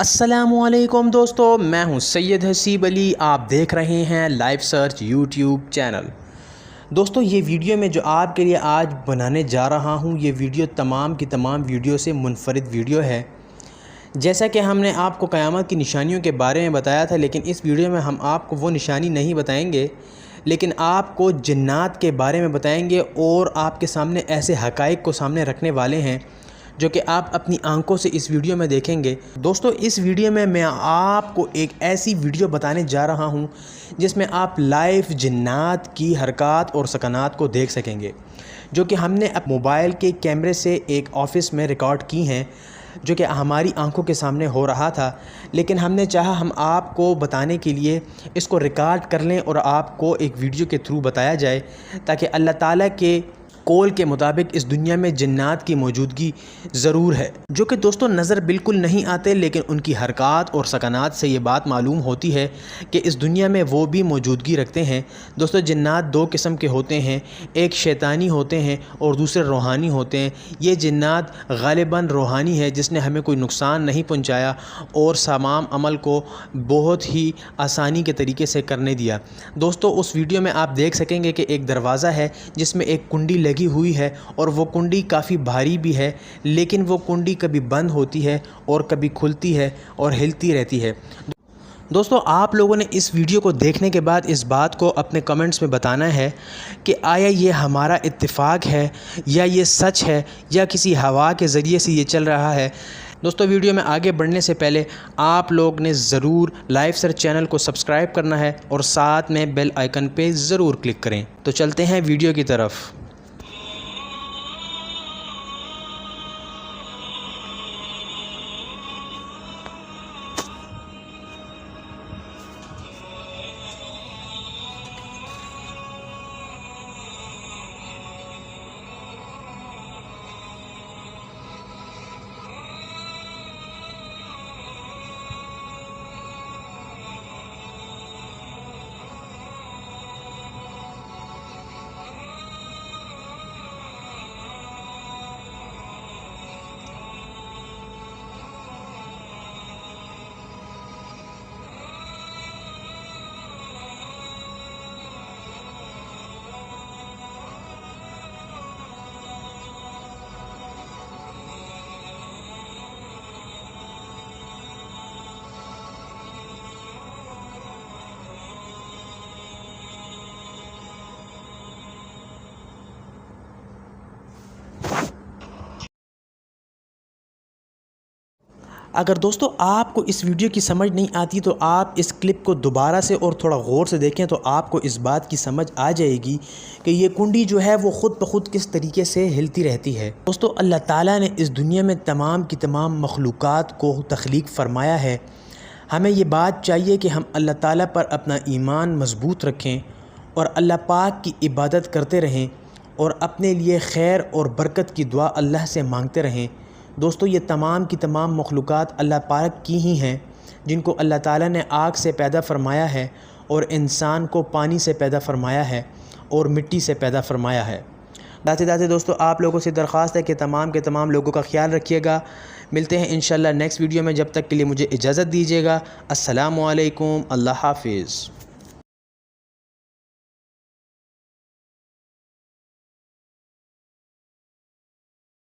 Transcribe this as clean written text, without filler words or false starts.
अस्सलामुअलैकुम दोस्तों, मैं हूं सैयद हसीब अली। आप देख रहे हैं लाइव सर्च यूट्यूब चैनल। दोस्तों, ये वीडियो में जो आपके लिए आज बनाने जा रहा हूं, ये वीडियो तमाम की तमाम वीडियो से मुनफरिद वीडियो है। जैसा कि हमने आपको क़यामत की निशानियों के बारे में बताया था, लेकिन इस वीडियो में हम आपको वो निशानी नहीं बताएंगे, लेकिन आपको जिन्नात के बारे में बताएंगे और आपके सामने ऐसे हक़ाइक़ को सामने रखने वाले हैं जो कि आप अपनी आंखों से इस वीडियो में देखेंगे। दोस्तों, इस वीडियो में मैं आपको एक ऐसी वीडियो बताने जा रहा हूं जिसमें आप लाइव जिन्नात की हरकत और सकनात को देख सकेंगे, जो कि हमने अपने मोबाइल के कैमरे से एक ऑफ़िस में रिकॉर्ड की हैं, जो कि हमारी आंखों के सामने हो रहा था। लेकिन हमने चाहा हम आपको बताने के लिए इसको रिकॉर्ड कर लें और आपको एक वीडियो के थ्रू बताया जाए, ताकि अल्लाह ताला के कौल के मुताबिक इस दुनिया में जिन्नात की मौजूदगी ज़रूर है, जो कि दोस्तों नज़र बिल्कुल नहीं आते, लेकिन उनकी हरकत और सकनात से ये बात मालूम होती है कि इस दुनिया में वो भी मौजूदगी रखते हैं। दोस्तों, जिन्नात दो किस्म के होते हैं, एक शैतानी होते हैं और दूसरे रूहानी होते हैं। ये जिन्नात ग़ालिबन रूहानी है, जिसने हमें कोई नुकसान नहीं पहुँचाया और तमाम अमल को बहुत ही आसानी के तरीके से करने दिया। दोस्तों, उस वीडियो में आप देख सकेंगे कि एक दरवाज़ा है जिसमें एक कुंडी लगी हुई है और वो कुंडी काफ़ी भारी भी है, लेकिन वो कुंडी कभी बंद होती है और कभी खुलती है और हिलती रहती है। दोस्तों, आप लोगों ने इस वीडियो को देखने के बाद इस बात को अपने कमेंट्स में बताना है कि आया ये हमारा इत्तेफाक है या ये सच है या किसी हवा के ज़रिए से ये चल रहा है। दोस्तों, वीडियो में आगे बढ़ने से पहले आप लोग ने ज़रूर लाइव सर्च चैनल को सब्सक्राइब करना है और साथ में बेल आइकन पे ज़रूर क्लिक करें। तो चलते हैं वीडियो की तरफ। अगर दोस्तों आपको इस वीडियो की समझ नहीं आती तो आप इस क्लिप को दोबारा से और थोड़ा गौर से देखें, तो आपको इस बात की समझ आ जाएगी कि ये कुंडी जो है वो ख़ुद ब खुद किस तरीके से हिलती रहती है। दोस्तों, अल्लाह ताला ने इस दुनिया में तमाम की तमाम मखलूक़ात को तख्लीक फ़रमाया है। हमें ये बात चाहिए कि हम अल्लाह ताला पर अपना ईमान मज़बूत रखें और अल्लाह पाक की इबादत करते रहें और अपने लिए खैर और बरकत की दुआ अल्लाह से मांगते रहें। दोस्तों, ये तमाम की तमाम मखलूक़ात अल्लाह पाक की ही हैं, जिनको अल्लाह ताला ने आग से पैदा फ़रमाया है और इंसान को पानी से पैदा फ़रमाया है और मिट्टी से पैदा फ़रमाया है। दाते दाते दोस्तों, आप लोगों से दरख्वास्त है कि तमाम के तमाम लोगों का ख्याल रखिएगा। मिलते हैं इंशाअल्लाह नेक्स्ट वीडियो में। जब तक के लिए मुझे इजाज़त दीजिएगा। अस्सलामु अलैकुम। अल्लाह हाफ़िज़।